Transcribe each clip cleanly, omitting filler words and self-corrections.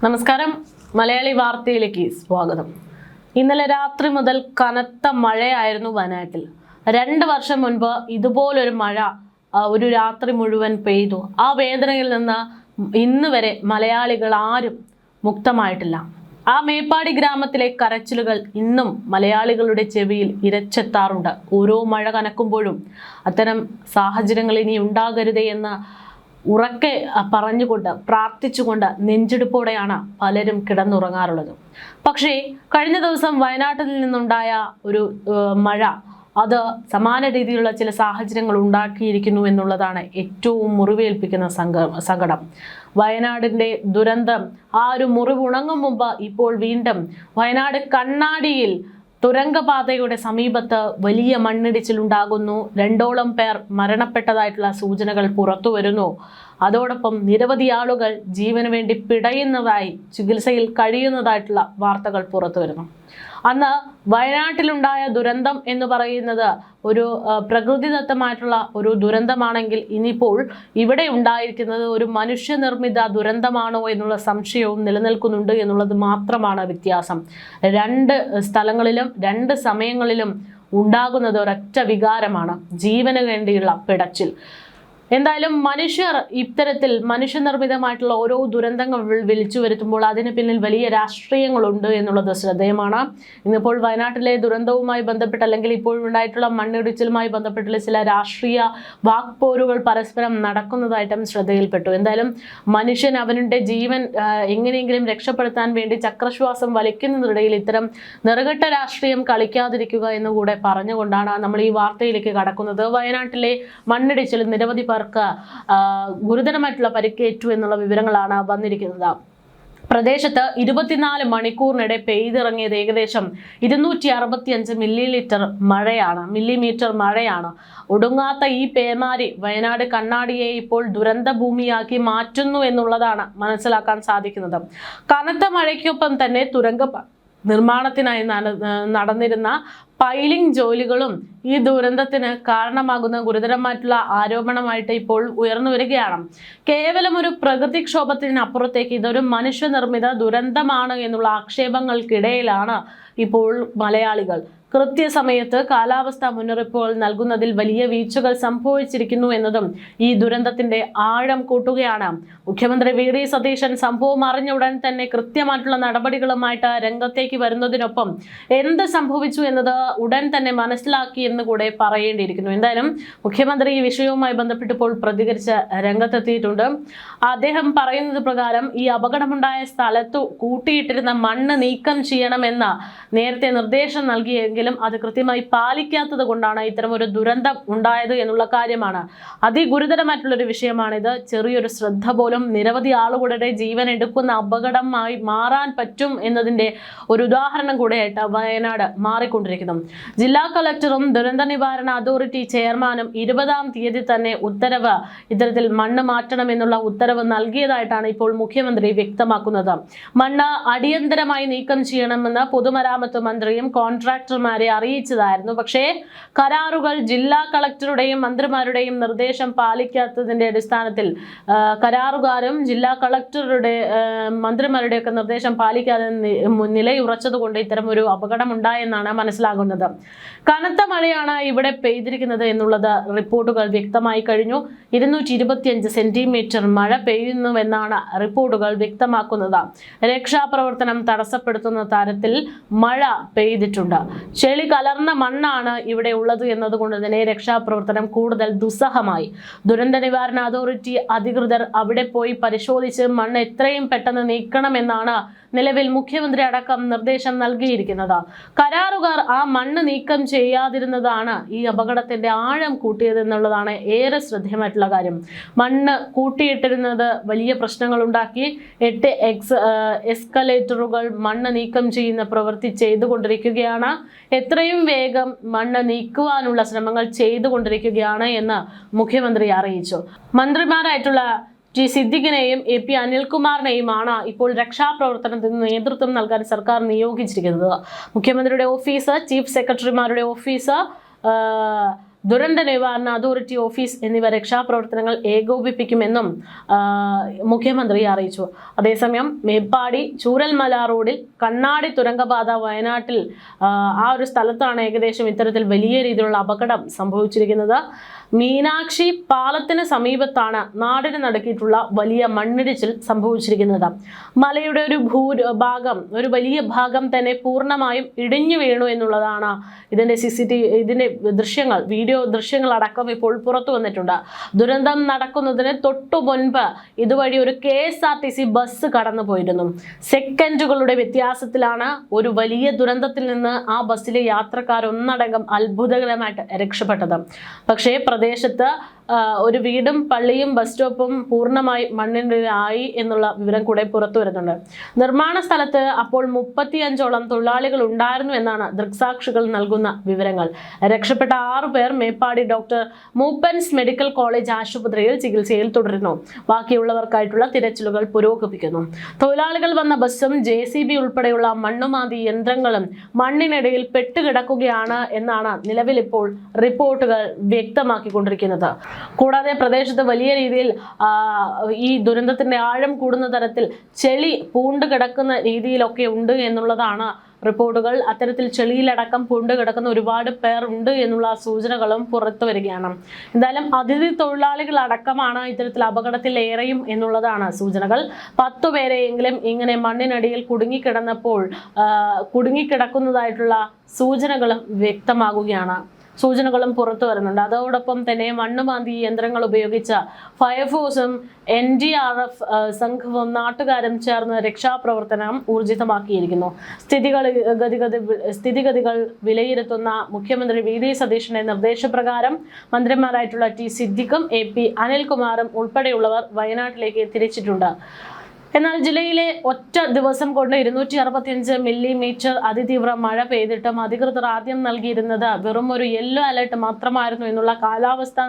നമസ്കാരം. മലയാളി വാർത്തയിലേക്ക് സ്വാഗതം. ഇന്നലെ രാത്രി മുതൽ കനത്ത മഴയായിരുന്നു വയനാട്ടിൽ. 2 വർഷം മുൻപ് ഇതുപോലൊരു മഴ ഒരു രാത്രി മുഴുവൻ പെയ്തു. ആ വേദനയിൽ നിന്ന് ഇന്ന് വരെ മലയാളികൾ ആരും മുക്തമായിട്ടില്ല. ആ മേപ്പാടി ഗ്രാമത്തിലെ കരച്ചിലുകൾ ഇന്നും മലയാളികളുടെ ചെവിയിൽ ഇരച്ചെത്താറുണ്ട്. ഓരോ മഴ കനക്കുമ്പോഴും അത്തരം സാഹചര്യങ്ങൾ ഇനി ഉണ്ടാകരുതേ എന്ന് ഉറക്കെ പറഞ്ഞുകൊണ്ട് പ്രാർത്ഥിച്ചുകൊണ്ട് നെഞ്ചെടുപ്പോടെയാണ് പലരും കിടന്നുറങ്ങാറുള്ളത്. പക്ഷേ കഴിഞ്ഞ ദിവസം വയനാട്ടിൽ നിന്നുണ്ടായ ഒരു മഴ അത് സമാന രീതിയിലുള്ള ചില സാഹചര്യങ്ങൾ ഉണ്ടാക്കിയിരിക്കുന്നു എന്നുള്ളതാണ് ഏറ്റവും മുറിവേൽപ്പിക്കുന്ന സങ്കടം. വയനാടിൻ്റെ ദുരന്തം ആ ഒരു മുറിവുണങ്ങും മുമ്പ് ഇപ്പോൾ വീണ്ടും വയനാട് കണ്ണാടിയിൽ തുരങ്കപാതയുടെ സമീപത്ത് വലിയ മണ്ണിടിച്ചിലുണ്ടാകുന്നു. 2ഓളം പേർ മരണപ്പെട്ടതായിട്ടുള്ള സൂചനകൾ പുറത്തു വരുന്നു. അതോടൊപ്പം നിരവധി ആളുകൾ ജീവന് വേണ്ടി പിടയുന്നതായി, ചികിത്സയിൽ കഴിയുന്നതായിട്ടുള്ള വാർത്തകൾ പുറത്തു വരുന്നു. അന്ന് വയനാട്ടിലുണ്ടായ ദുരന്തം എന്ന് പറയുന്നത് ഒരു പ്രകൃതിദത്തമായിട്ടുള്ള ഒരു ദുരന്തമാണെങ്കിൽ ഇനിയിപ്പോൾ ഇവിടെ ഉണ്ടായിരിക്കുന്നത് ഒരു മനുഷ്യനിർമ്മിത ദുരന്തമാണോ എന്നുള്ള സംശയവും നിലനിൽക്കുന്നുണ്ട് എന്നുള്ളത് മാത്രമാണ് വ്യത്യാസം. 2 സ്ഥലങ്ങളിലും 2 സമയങ്ങളിലും ഉണ്ടാകുന്നത് ഒരൊറ്റ വികാരമാണ്: ജീവന് വേണ്ടിയുള്ള പിടച്ചിൽ. എന്തായാലും മനുഷ്യർ ഇത്തരത്തിൽ മനുഷ്യനിർമ്മിതമായിട്ടുള്ള ഓരോ ദുരന്തങ്ങൾ വിളിച്ചു വരുത്തുമ്പോൾ അതിന് പിന്നിൽ വലിയ രാഷ്ട്രീയങ്ങളുണ്ട് എന്നുള്ളത് ശ്രദ്ധേയമാണ്. ഇന്നിപ്പോൾ വയനാട്ടിലെ ദുരന്തവുമായി ബന്ധപ്പെട്ട് അല്ലെങ്കിൽ ഇപ്പോഴുണ്ടായിട്ടുള്ള മണ്ണിടിച്ചിലുമായി ബന്ധപ്പെട്ടുള്ള ചില രാഷ്ട്രീയ വാക്പോരുകൾ പരസ്പരം നടക്കുന്നതായിട്ടും ശ്രദ്ധയിൽപ്പെട്ടു. എന്തായാലും മനുഷ്യൻ അവനുടെ ജീവൻ എങ്ങനെയെങ്കിലും രക്ഷപ്പെടുത്താൻ വേണ്ടി ചക്രശ്വാസം വലിക്കുന്നതിനിടയിൽ ഇത്തരം നെറുകെട്ട രാഷ്ട്രീയം കളിക്കാതിരിക്കുക എന്നുകൂടെ പറഞ്ഞുകൊണ്ടാണ് നമ്മൾ ഈ വാർത്തയിലേക്ക് കടക്കുന്നത്. വയനാട്ടിലെ മണ്ണിടിച്ചിൽ നിരവധി ഗുരുതരമായിട്ടുള്ള പരിക്കേറ്റു എന്നുള്ള വിവരങ്ങളാണ് വന്നിരിക്കുന്നത്. പ്രദേശത്ത് 24 മണിക്കൂറിനിടെ പെയ്തിറങ്ങിയത് ഏകദേശം 265 മില്ലിമീറ്റർ മഴയാണ്. ഒടുങ്ങാത്ത ഈ പേമാരി വയനാട് കണ്ണാടിയെ ഇപ്പോൾ ദുരന്ത ഭൂമിയാക്കി മാറ്റുന്നു എന്നുള്ളതാണ് മനസ്സിലാക്കാൻ സാധിക്കുന്നത്. കനത്ത മഴയ്ക്കൊപ്പം തന്നെ തുരങ്ക നിർമ്മാണത്തിനായി നടന്നിരുന്ന പൈലിംഗ് ജോലികളും ഈ ദുരന്തത്തിന് കാരണമാകുന്ന ഗുരുതരമായിട്ടുള്ള ആരോപണമായിട്ട് ഇപ്പോൾ ഉയർന്നു വരികയാണ്. കേവലം ഒരു പ്രകൃതിക്ഷോഭത്തിനപ്പുറത്തേക്ക് ഇതൊരു മനുഷ്യനിർമ്മിത ദുരന്തമാണ് എന്നുള്ള ആക്ഷേപങ്ങൾക്കിടയിലാണ് ഇപ്പോൾ മലയാളികൾ. കൃത്യസമയത്ത് കാലാവസ്ഥാ മുന്നറിയിപ്പുകൾ നൽകുന്നതിൽ വലിയ വീഴ്ചകൾ സംഭവിച്ചിരിക്കുന്നു എന്നതും ഈ ദുരന്തത്തിന്റെ ആഴം കൂട്ടുകയാണ്. മുഖ്യമന്ത്രി വി.ഡി. സതീശൻ സംഭവം അറിഞ്ഞ ഉടൻ തന്നെ കൃത്യമായിട്ടുള്ള നടപടികളുമായിട്ട് രംഗത്തേക്ക് വരുന്നതിനൊപ്പം എന്ത് സംഭവിച്ചു എന്നത് ഉടൻ തന്നെ മനസ്സിലാക്കി എന്ന് കൂടെ പറയേണ്ടിയിരിക്കുന്നു. എന്തായാലും മുഖ്യമന്ത്രി ഈ വിഷയവുമായി ബന്ധപ്പെട്ടിപ്പോൾ പ്രതികരിച്ച് രംഗത്തെത്തിയിട്ടുണ്ട്. അദ്ദേഹം പറയുന്നത് പ്രകാരം ഈ അപകടമുണ്ടായ സ്ഥലത്തു കൂട്ടിയിട്ടിരുന്ന മണ്ണ് നീക്കം ചെയ്യണമെന്ന് നേരത്തെ നിർദ്ദേശം നൽകിയെങ്കിൽ അത് കൃത്യമായി പാലിക്കാത്തത് കൊണ്ടാണ് ഇത്തരമൊരു ദുരന്തം ഉണ്ടായത് എന്നുള്ള കാര്യമാണ്. അതിഗുരുതരമായിട്ടുള്ളൊരു വിഷയമാണിത്. ചെറിയൊരു ശ്രദ്ധ പോലും നിരവധി ആളുകളുടെ ജീവൻ എടുക്കുന്ന അപകടമായി മാറാൻ പറ്റും എന്നതിന്റെ ഒരു ഉദാഹരണം കൂടെയായിട്ട് വയനാട് മാറിക്കൊണ്ടിരിക്കുന്നു. ജില്ലാ കളക്ടറും ദുരന്ത നിവാരണ അതോറിറ്റി ചെയർമാനും 20-ാം തീയതി തന്നെ ഉത്തരവ് ഇത്തരത്തിൽ മണ്ണ് മാറ്റണം എന്നുള്ള ഉത്തരവ് നൽകിയതായിട്ടാണ് ഇപ്പോൾ മുഖ്യമന്ത്രി വ്യക്തമാക്കുന്നത്. മണ്ണ് അടിയന്തരമായി നീക്കം ചെയ്യണമെന്ന് പൊതുമരാമത്ത് മന്ത്രിയും കോൺട്രാക്ടർമാരെ അറിയിച്ചതായിരുന്നു. പക്ഷേ കരാറുകൾ ജില്ലാ കളക്ടറുടെയും മന്ത്രിമാരുടെയും നിർദ്ദേശം പാലിക്കാത്തതിന്റെ അടിസ്ഥാനത്തിൽ കരാറുകാരും ജില്ലാ കളക്ടറുടെ മന്ത്രിമാരുടെയൊക്കെ നിർദ്ദേശം പാലിക്കാതെ നിലയുറച്ചതുകൊണ്ട് ഇത്തരം ഒരു അപകടം ഉണ്ടായെന്നാണ് മനസ്സിലാകുന്നത്. കനത്ത മഴയാണ് ഇവിടെ പെയ്തിരിക്കുന്നത് എന്നുള്ളത് റിപ്പോർട്ടുകൾ വ്യക്തമായി കഴിഞ്ഞു. 225 സെന്റിമീറ്റർ മഴ പെയ്യുന്നുവെന്നാണ് റിപ്പോർട്ടുകൾ വ്യക്തമാക്കുന്നത്. രക്ഷാപ്രവർത്തനം തടസ്സപ്പെടുത്തുന്ന തരത്തിൽ മഴ പെയ്തിട്ടുണ്ട്. ചെളി കലർന്ന മണ്ണാണ് ഇവിടെ ഉള്ളത് എന്നതുകൊണ്ട് തന്നെ രക്ഷാപ്രവർത്തനം കൂടുതൽ ദുസ്സഹമായി. ദുരന്ത നിവാരണ അതോറിറ്റി അധികൃതർ അവിടെ പോയി പരിശോധിച്ച് മണ്ണ് എത്രയും പെട്ടെന്ന് നീക്കണമെന്നാണ് നിലവിൽ മുഖ്യമന്ത്രി അടക്കം നിർദ്ദേശം നൽകിയിരിക്കുന്നത്. കരാറുകാർ ആ മണ്ണ് നീക്കം ചെയ്യാതിരുന്നതാണ് ഈ അപകടത്തിന്റെ ആഴം കൂട്ടിയതെന്നുള്ളതാണ് ഏറെ ശ്രദ്ധേയമായിട്ടുള്ള കാര്യം. മണ്ണ് കൂട്ടിയിട്ടിരുന്നത് വലിയ പ്രശ്നങ്ങൾ ഉണ്ടാക്കി. 8 എസ്കലേറ്ററുകൾ മണ്ണ് നീക്കം ചെയ്യുന്ന പ്രവൃത്തി ചെയ്തുകൊണ്ടിരിക്കുകയാണ്. എത്രയും വേഗം മണ്ണ് നീക്കുവാനുള്ള ശ്രമങ്ങൾ ചെയ്തുകൊണ്ടിരിക്കുകയാണ് എന്ന് മുഖ്യമന്ത്രി അറിയിച്ചു. മന്ത്രിമാരായിട്ടുള്ള ടി സിദ്ദിഖിനെയും AP അനിൽകുമാറിനെയുമാണ് ഇപ്പോൾ രക്ഷാപ്രവർത്തനത്തിന് നേതൃത്വം നൽകാൻ സർക്കാർ നിയോഗിച്ചിരിക്കുന്നത്. മുഖ്യമന്ത്രിയുടെ ഓഫീസ്, ചീഫ് സെക്രട്ടറിമാരുടെ ഓഫീസ്, ദുരന്ത നിവാരണ അതോറിറ്റി ഓഫീസ് എന്നിവ രക്ഷാപ്രവർത്തനങ്ങൾ ഏകോപിപ്പിക്കുമെന്നും മുഖ്യമന്ത്രി അറിയിച്ചു. അതേസമയം മേപ്പാടി ചൂരൽമല റോഡിൽ കണ്ണാടി തുരങ്കപാത വയനാട്ടിൽ ആ ഒരു സ്ഥലത്താണ് ഏകദേശം ഇത്തരത്തിൽ വലിയ രീതിയിലുള്ള അപകടം സംഭവിച്ചിരിക്കുന്നത്. മീനാക്ഷി പാലത്തിന് സമീപത്താണ് നാടിന് നടുക്കിയിട്ടുള്ള വലിയ മണ്ണിടിച്ചിൽ സംഭവിച്ചിരിക്കുന്നത്. മലയുടെ ഒരു വലിയ ഭാഗം തന്നെ പൂർണ്ണമായും ഇടിഞ്ഞു വീണു എന്നുള്ളതാണ് ഇതിന്റെ വീഡിയോ ദൃശ്യങ്ങൾ അടക്കം ഇപ്പോൾ പുറത്തു വന്നിട്ടുണ്ട്. ദുരന്തം നടക്കുന്നതിന് തൊട്ടു മുൻപ് ഇതുവഴി ഒരു KSRTC ബസ് കടന്നു പോയിരുന്നു. സെക്കൻഡുകളുടെ വ്യത്യാസത്തിലാണ് ഒരു വലിയ ദുരന്തത്തിൽ നിന്ന് ആ ബസ്സിലെ യാത്രക്കാരൊന്നടങ്കം അത്ഭുതകരമായിട്ട് രക്ഷപ്പെട്ടത്. പക്ഷേ പ്രദേശത്ത് ഒരു വീടും പള്ളിയും ബസ് സ്റ്റോപ്പും പൂർണ്ണമായി മണ്ണിനായി എന്നുള്ള വിവരം കൂടെ പുറത്തു വരുന്നുണ്ട്. നിർമ്മാണ സ്ഥലത്ത് അപ്പോൾ 35ഓളം തൊഴിലാളികൾ ഉണ്ടായിരുന്നു എന്നാണ് ദൃക്സാക്ഷികൾ നൽകുന്ന വിവരങ്ങൾ. രക്ഷപ്പെട്ട 6 പേർ Meppadi doctor Moopen's medical college ആശുപത്രിയിൽ ചികിത്സയിൽ തുടരുന്നു. ബാക്കിയുള്ളവർക്കായിട്ടുള്ള തിരച്ചിലുകൾ പുരോഗമിക്കുന്നു. തൊഴിലാളികൾ വന്ന ബസ്സും JCB ഉൾപ്പെടെയുള്ള മണ്ണുമാന്തി യന്ത്രങ്ങളും മണ്ണിനിടയിൽ പെട്ടുകിടക്കുകയാണ് എന്നാണ് നിലവിൽ ഇപ്പോൾ റിപ്പോർട്ടുകൾ വ്യക്തമാക്കിക്കൊണ്ടിരിക്കുന്നത്. കൂടാതെ പ്രദേശത്ത് വലിയ രീതിയിൽ ഈ ദുരന്തത്തിന്റെ ആഴം കൂടുന്ന തരത്തിൽ ചെളി പൂണ്ട് കിടക്കുന്ന രീതിയിലൊക്കെ ഉണ്ട് എന്നുള്ളതാണ് റിപ്പോർട്ടുകൾ. അത്തരത്തിൽ ചെളിയിലടക്കം പൂണ്ട് കിടക്കുന്ന ഒരുപാട് പേർ ഉണ്ട് എന്നുള്ള സൂചനകളും പുറത്തു വരികയാണ്. എന്തായാലും അതിഥി തൊഴിലാളികൾ അടക്കമാണ് ഇത്തരത്തിൽ അപകടത്തിൽ ഏറെയും എന്നുള്ളതാണ് സൂചനകൾ. 10 പേരെയെങ്കിലും ഇങ്ങനെ മണ്ണിനടിയിൽ കുടുങ്ങിക്കിടക്കുന്നതായിട്ടുള്ള സൂചനകളും പുറത്തു വരുന്നുണ്ട്. അതോടൊപ്പം തന്നെ മണ്ണുമാന്തി യന്ത്രങ്ങൾ ഉപയോഗിച്ച ഫയർഫോഴ്സും NDRF സംഘവും നാട്ടുകാരും ചേർന്ന് രക്ഷാപ്രവർത്തനം ഊർജിതമാക്കിയിരിക്കുന്നു. സ്ഥിതിഗതികൾ വിലയിരുത്തുന്ന മുഖ്യമന്ത്രി VD സതീശന്റെ നിർദ്ദേശപ്രകാരം മന്ത്രിമാരായിട്ടുള്ള T സിദ്ദിഖും AP അനിൽകുമാറും ഉൾപ്പെടെയുള്ളവർ വയനാട്ടിലേക്ക് തിരിച്ചിട്ടുണ്ട്. എന്നാൽ ജില്ലയിലെ ഒറ്റ ദിവസം കൊണ്ട് 265 മില്ലിമീറ്റർ അതിതീവ്ര മഴ പെയ്തിട്ടും അധികൃതർ ആദ്യം നൽകിയിരുന്നത് വെറും ഒരു യെല്ലോ അലർട്ട് മാത്രമായിരുന്നു എന്നുള്ള കാലാവസ്ഥാ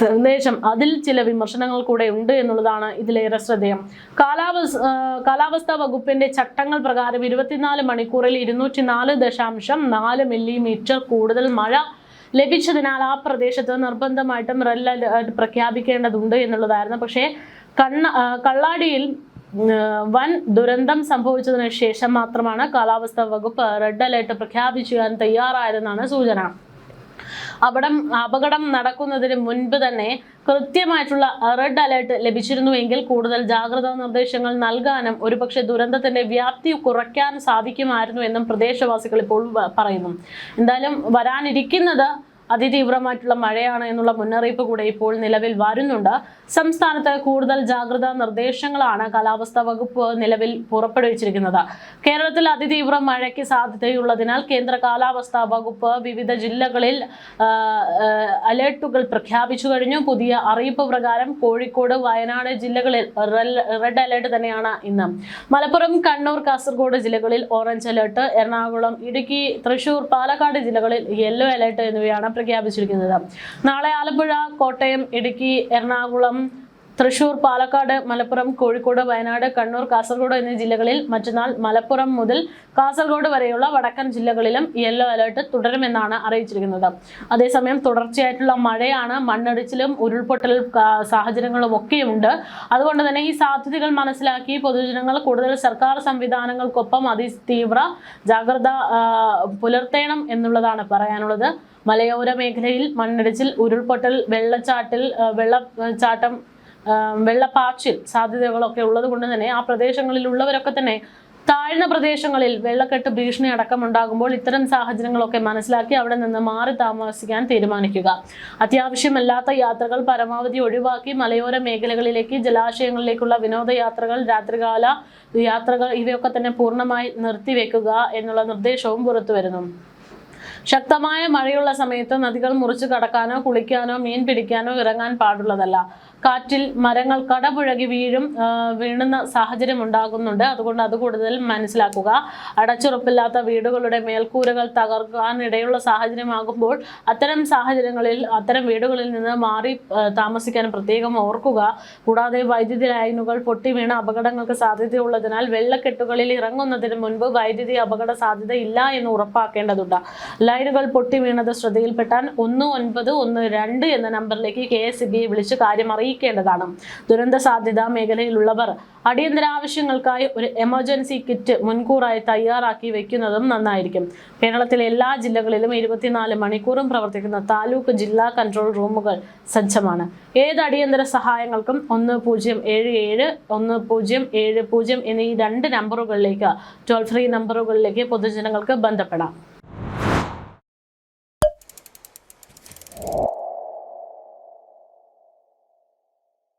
നിർദ്ദേശം അതിൽ ചില വിമർശനങ്ങൾ കൂടെ ഉണ്ട് എന്നുള്ളതാണ് ഇതിലേറെ ശ്രദ്ധേയം. കാലാവസ്ഥാ വകുപ്പിന്റെ ചട്ടങ്ങൾ പ്രകാരം 24 മണിക്കൂറിൽ 204.4 മില്ലിമീറ്റർ കൂടുതൽ മഴ ലഭിച്ചതിനാൽ ആ പ്രദേശത്ത് നിർബന്ധമായിട്ടും റെഡ് അലർട്ട് പ്രഖ്യാപിക്കേണ്ടതുണ്ട് എന്നുള്ളതായിരുന്നു. പക്ഷേ കള്ളാടിയിൽ വൻ ദുരന്തം സംഭവിച്ചതിന് ശേഷം മാത്രമാണ് കാലാവസ്ഥാ വകുപ്പ് റെഡ് അലർട്ട് പ്രഖ്യാപിക്കാൻ തയ്യാറായതെന്നാണ് സൂചന. അപകടം നടക്കുന്നതിന് മുൻപ് തന്നെ കൃത്യമായിട്ടുള്ള റെഡ് അലർട്ട് ലഭിച്ചിരുന്നുവെങ്കിൽ കൂടുതൽ ജാഗ്രതാ നിർദ്ദേശങ്ങൾ നൽകാനും ഒരുപക്ഷെ ദുരന്തത്തിന്റെ വ്യാപ്തി കുറയ്ക്കാൻ സാധിക്കുമായിരുന്നു എന്നും പ്രദേശവാസികൾ ഇപ്പോൾ പറയുന്നു. എന്തായാലും വരാനിരിക്കുന്നത് അതിതീവ്രമായിട്ടുള്ള മഴയാണ് എന്നുള്ള മുന്നറിയിപ്പ് കൂടെ ഇപ്പോൾ നിലവിൽ വരുന്നുണ്ട്. സംസ്ഥാനത്ത് കൂടുതൽ ജാഗ്രതാ നിർദ്ദേശങ്ങളാണ് കാലാവസ്ഥാ വകുപ്പ് നിലവിൽ പുറപ്പെടുവിച്ചിരിക്കുന്നത്. കേരളത്തിൽ അതിതീവ്ര മഴയ്ക്ക് സാധ്യതയുള്ളതിനാൽ കേന്ദ്ര കാലാവസ്ഥാ വകുപ്പ് വിവിധ ജില്ലകളിൽ അലേർട്ടുകൾ പ്രഖ്യാപിച്ചു കഴിഞ്ഞു. പുതിയ അറിയിപ്പ് പ്രകാരം കോഴിക്കോട്, വയനാട് ജില്ലകളിൽ റെഡ് അലേർട്ട് തന്നെയാണ് ഇന്ന്. മലപ്പുറം, കണ്ണൂർ, കാസർഗോഡ് ജില്ലകളിൽ ഓറഞ്ച് അലേർട്ട്. എറണാകുളം, ഇടുക്കി, തൃശൂർ, പാലക്കാട് ജില്ലകളിൽ യെല്ലോ അലേർട്ട് എന്നിവയാണ് പ്രഖ്യാപിച്ചിരിക്കുന്നത്. നാളെ ആലപ്പുഴ, കോട്ടയം, ഇടുക്കി, എറണാകുളം, തൃശൂർ, പാലക്കാട്, മലപ്പുറം, കോഴിക്കോട്, വയനാട്, കണ്ണൂർ, കാസർഗോഡ് എന്നീ ജില്ലകളിൽ, മറ്റന്നാൾ മലപ്പുറം മുതൽ കാസർഗോഡ് വരെയുള്ള വടക്കൻ ജില്ലകളിലും യെല്ലോ അലേർട്ട് തുടരുമെന്നാണ് അറിയിച്ചിരിക്കുന്നത്. അതേസമയം തുടർച്ചയായിട്ടുള്ള മഴയാണ്, മണ്ണിടിച്ചിലും ഉരുൾപൊട്ടൽ സാഹചര്യങ്ങളും ഒക്കെയുണ്ട്. അതുകൊണ്ട് തന്നെ ഈ സാധ്യതകൾ മനസ്സിലാക്കി പൊതുജനങ്ങൾ കൂടുതൽ സർക്കാർ സംവിധാനങ്ങൾക്കൊപ്പം അതിതീവ്ര ജാഗ്രത പുലർത്തണം എന്നുള്ളതാണ് പറയാനുള്ളത്. മലയോര മേഖലയിൽ മണ്ണിടിച്ചിൽ, ഉരുൾപൊട്ടൽ, വെള്ളപ്പാച്ചിൽ സാധ്യതകളൊക്കെ ഉള്ളത് കൊണ്ട് തന്നെ ആ പ്രദേശങ്ങളിലുള്ളവരൊക്കെ തന്നെ താഴ്ന്ന പ്രദേശങ്ങളിൽ വെള്ളക്കെട്ട് ഭീഷണി അടക്കം ഉണ്ടാകുമ്പോൾ ഇത്തരം സാഹചര്യങ്ങളൊക്കെ മനസ്സിലാക്കി അവിടെ നിന്ന് മാറി താമസിക്കാൻ തീരുമാനിക്കുക. അത്യാവശ്യമല്ലാത്ത യാത്രകൾ പരമാവധി ഒഴിവാക്കി മലയോര മേഖലകളിലേക്ക്, ജലാശയങ്ങളിലേക്കുള്ള വിനോദയാത്രകൾ, രാത്രികാല യാത്രകൾ ഇവയൊക്കെ തന്നെ പൂർണ്ണമായി നിർത്തിവെക്കുക എന്നുള്ള നിർദ്ദേശവും പുറത്തു വരുന്നു. ശക്തമായ മഴയുള്ള സമയത്ത് നദികൾ മുറിച്ചു കടക്കാനോ കുളിക്കാനോ മീൻ പിടിക്കാനോ ഇറങ്ങാൻ പാടുള്ളതല്ല. കാറ്റിൽ മരങ്ങൾ കടപുഴകി വീഴുന്ന സാഹചര്യം ഉണ്ടാകുന്നുണ്ട്. അതുകൊണ്ട് അത് കൂടുതൽ മനസ്സിലാക്കുക. അടച്ചുറപ്പില്ലാത്ത വീടുകളുടെ മേൽക്കൂരകൾ തകർക്കാനിടയുള്ള സാഹചര്യമാകുമ്പോൾ അത്തരം സാഹചര്യങ്ങളിൽ അത്തരം വീടുകളിൽ നിന്ന് മാറി താമസിക്കാൻ പ്രത്യേകം ഓർക്കുക. കൂടാതെ വൈദ്യുതി ലൈനുകൾ പൊട്ടി വീണ അപകടങ്ങൾക്ക് സാധ്യതയുള്ളതിനാൽ വെള്ളക്കെട്ടുകളിൽ ഇറങ്ങുന്നതിന് മുൻപ് വൈദ്യുതി അപകട സാധ്യത ഇല്ല എന്ന് ഉറപ്പാക്കേണ്ടതുണ്ട്. ലൈനുകൾ പൊട്ടി വീണത് ശ്രദ്ധയിൽപ്പെട്ടാൽ 1912 എന്ന നമ്പറിലേക്ക് KSEBയെ വിളിച്ച് കാര്യം അറിയിക്കേണ്ടതാണ്. ദുരന്ത സാധ്യതാ മേഖലയിലുള്ളവർ അടിയന്തര ആവശ്യങ്ങൾക്കായി ഒരു എമർജൻസി കിറ്റ് മുൻകൂറായി തയ്യാറാക്കി വെക്കുന്നതും നന്നായിരിക്കും. കേരളത്തിലെ എല്ലാ ജില്ലകളിലും 24 മണിക്കൂറും പ്രവർത്തിക്കുന്ന താലൂക്ക് ജില്ലാ കൺട്രോൾ റൂമുകൾ സജ്ജമാണ്. ഏത് അടിയന്തര സഹായങ്ങൾക്കും 1077 1070 എന്നീ 2 നമ്പറുകളിലേക്ക് ടോൾ ഫ്രീ നമ്പറുകളിലേക്ക് പൊതുജനങ്ങൾക്ക് ബന്ധപ്പെടാം.